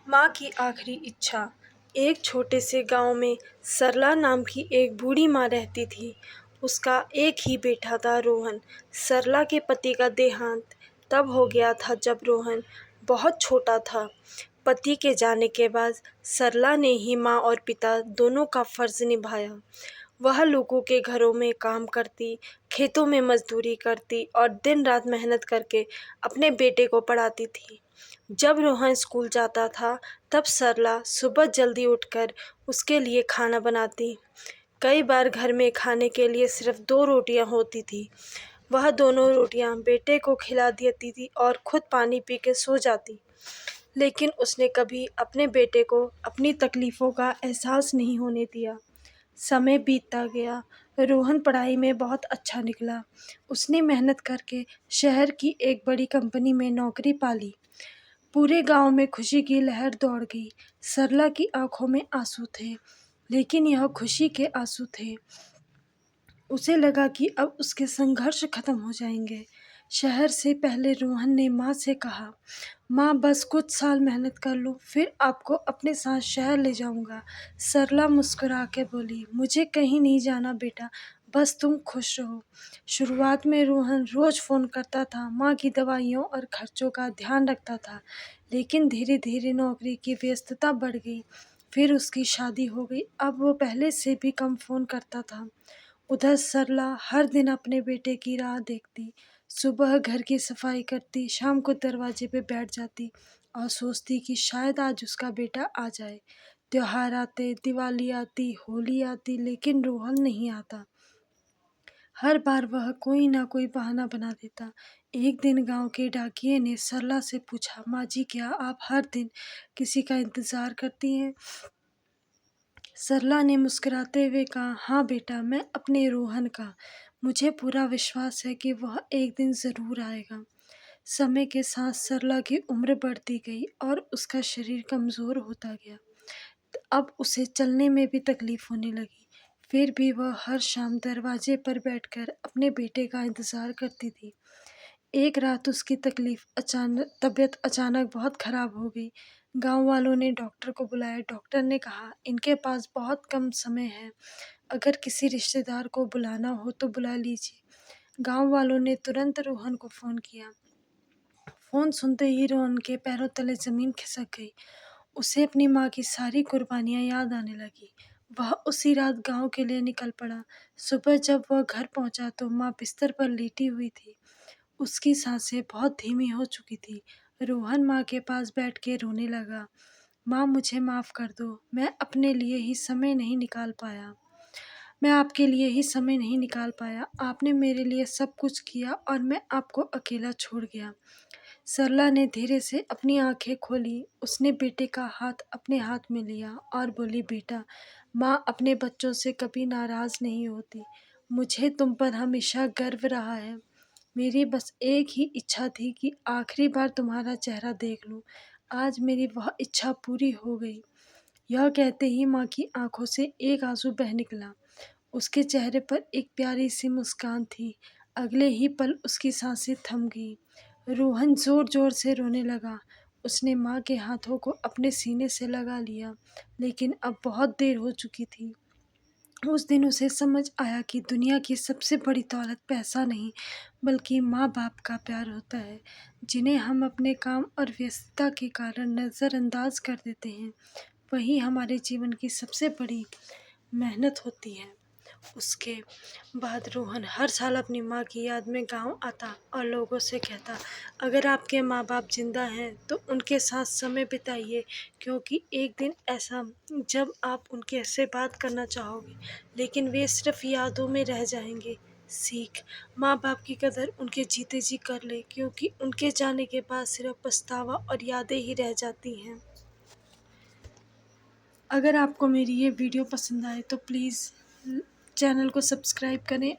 माँ की आखिरी इच्छा। एक छोटे से गांव में सरला नाम की एक बूढ़ी माँ रहती थी। उसका एक ही बेटा था, रोहन। सरला के पति का देहांत तब हो गया था जब रोहन बहुत छोटा था। पति के जाने के बाद सरला ने ही माँ और पिता दोनों का फर्ज निभाया। वह लोगों के घरों में काम करती, खेतों में मजदूरी करती और दिन रात मेहनत करके अपने बेटे को पढ़ाती थी। जब रोहन स्कूल जाता था तब सरला सुबह जल्दी उठकर उसके लिए खाना बनाती। कई बार घर में खाने के लिए सिर्फ 2 रोटियां होती थी। वह दोनों रोटियां बेटे को खिला देती थी और खुद पानी पी के सो जाती। लेकिन उसने कभी अपने बेटे को अपनी तकलीफ़ों का एहसास नहीं होने दिया। समय बीतता गया। रोहन पढ़ाई में बहुत अच्छा निकला। उसने मेहनत करके शहर की एक बड़ी कंपनी में नौकरी पा ली। पूरे गांव में खुशी की लहर दौड़ गई। सरला की आंखों में आंसू थे, लेकिन यह खुशी के आंसू थे। उसे लगा कि अब उसके संघर्ष खत्म हो जाएंगे। शहर से पहले रोहन ने माँ से कहा, माँ बस कुछ साल मेहनत कर लो, फिर आपको अपने साथ शहर ले जाऊंगा। सरला मुस्कुरा के बोली, मुझे कहीं नहीं जाना बेटा, बस तुम खुश रहो। शुरुआत में रोहन रोज फोन करता था, माँ की दवाइयों और खर्चों का ध्यान रखता था। लेकिन धीरे धीरे नौकरी की व्यस्तता बढ़ गई। फिर उसकी शादी हो गई। अब वो पहले से भी कम फोन करता था। उधर सरला हर दिन अपने बेटे की राह देखती। सुबह घर की सफाई करती, शाम को दरवाजे पे बैठ जाती और सोचती कि शायद आज उसका बेटा आ जाए। त्योहार आते, दिवाली आती, होली आती, लेकिन रोहन नहीं आता। हर बार वह कोई ना कोई बहाना बना देता। एक दिन गांव के डाकिये ने सरला से पूछा, माँ जी क्या आप हर दिन किसी का इंतजार करती हैं? सरला ने मुस्कुराते हुए कहा, हाँ बेटा, मैं अपने रोहन का। मुझे पूरा विश्वास है कि वह एक दिन ज़रूर आएगा। समय के साथ सरला की उम्र बढ़ती गई और उसका शरीर कमज़ोर होता गया। अब उसे चलने में भी तकलीफ होने लगी। फिर भी वह हर शाम दरवाजे पर बैठकर अपने बेटे का इंतज़ार करती थी। एक रात उसकी तबीयत अचानक बहुत खराब हो गई। गांव वालों ने डॉक्टर को बुलाया। डॉक्टर ने कहा, इनके पास बहुत कम समय है, अगर किसी रिश्तेदार को बुलाना हो तो बुला लीजिए। गांव वालों ने तुरंत रोहन को फ़ोन किया। फ़ोन सुनते ही रोहन के पैरों तले ज़मीन खिसक गई। उसे अपनी माँ की सारी कुर्बानियाँ याद आने लगी। वह उसी रात गांव के लिए निकल पड़ा। सुबह जब वह घर पहुंचा तो माँ बिस्तर पर लेटी हुई थी। उसकी सांसें बहुत धीमी हो चुकी थी। रोहन माँ के पास बैठ के रोने लगा। माँ मुझे माफ़ कर दो, मैं अपने लिए ही समय नहीं निकाल पाया। मैं आपके लिए ही समय नहीं निकाल पाया। आपने मेरे लिए सब कुछ किया और मैं आपको अकेला छोड़ गया। सरला ने धीरे से अपनी आंखें खोली। उसने बेटे का हाथ अपने हाथ में लिया और बोली, बेटा, माँ अपने बच्चों से कभी नाराज़ नहीं होती। मुझे तुम पर हमेशा गर्व रहा है। मेरी बस एक ही इच्छा थी कि आखिरी बार तुम्हारा चेहरा देख लूं। आज मेरी वह इच्छा पूरी हो गई। यह कहते ही माँ की आंखों से एक आंसू बह निकला। उसके चेहरे पर एक प्यारी सी मुस्कान थी। अगले ही पल उसकी सांसें थम गई। रोहन जोर जोर से रोने लगा। उसने माँ के हाथों को अपने सीने से लगा लिया, लेकिन अब बहुत देर हो चुकी थी। उस दिन उसे समझ आया कि दुनिया की सबसे बड़ी दौलत पैसा नहीं, बल्कि माँ बाप का प्यार होता है, जिन्हें हम अपने काम और व्यस्तता के कारण नज़रअंदाज कर देते हैं। वही हमारे जीवन की सबसे बड़ी मेहनत होती है। उसके बाद रोहन हर साल अपनी माँ की याद में गांव आता और लोगों से कहता, अगर आपके माँ बाप जिंदा हैं तो उनके साथ समय बिताइए, क्योंकि एक दिन ऐसा जब आप उनके से बात करना चाहोगे, लेकिन वे सिर्फ यादों में रह जाएंगे। सीख, माँ बाप की कदर उनके जीते जी कर ले, क्योंकि उनके जाने के बाद सिर्फ पछतावा और यादें ही रह जाती हैं। अगर आपको मेरी ये वीडियो पसंद आए तो प्लीज़ चैनल को सब्सक्राइब करें